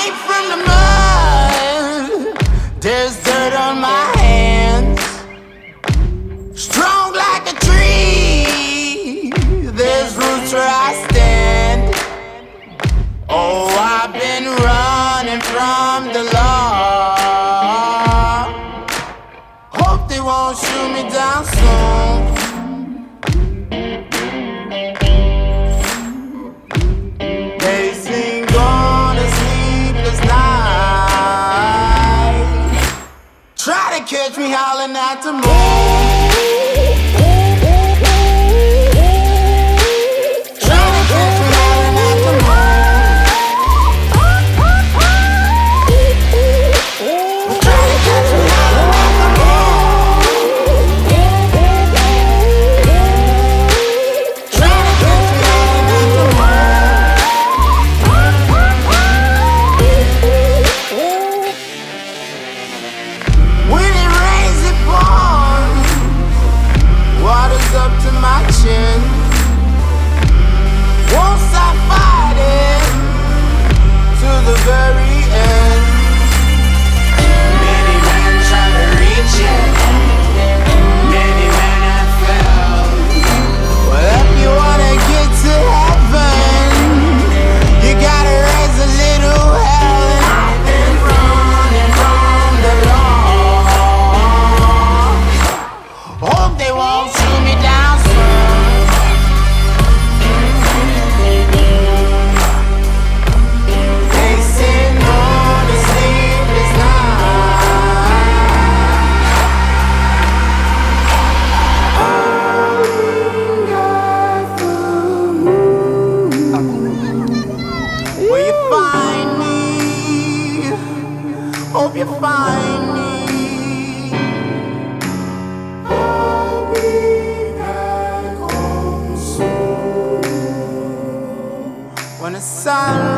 Made from the mud, there's dirt on my hands. Strong like a tree, there's roots where I stand. Oh, I've been running from the law. Hope they won't shoot me down soon. They sing on a sleepless night. Try to catch me howling at the moon. Won't stop fighting to the very end. Many men try to reach it, many men have failed. Well, if you wanna get to heaven, you gotta raise a little hell. And I've been running from the law. Hope they won't shoot me down soon. Hope you find me. I'll be back home soon. When the sun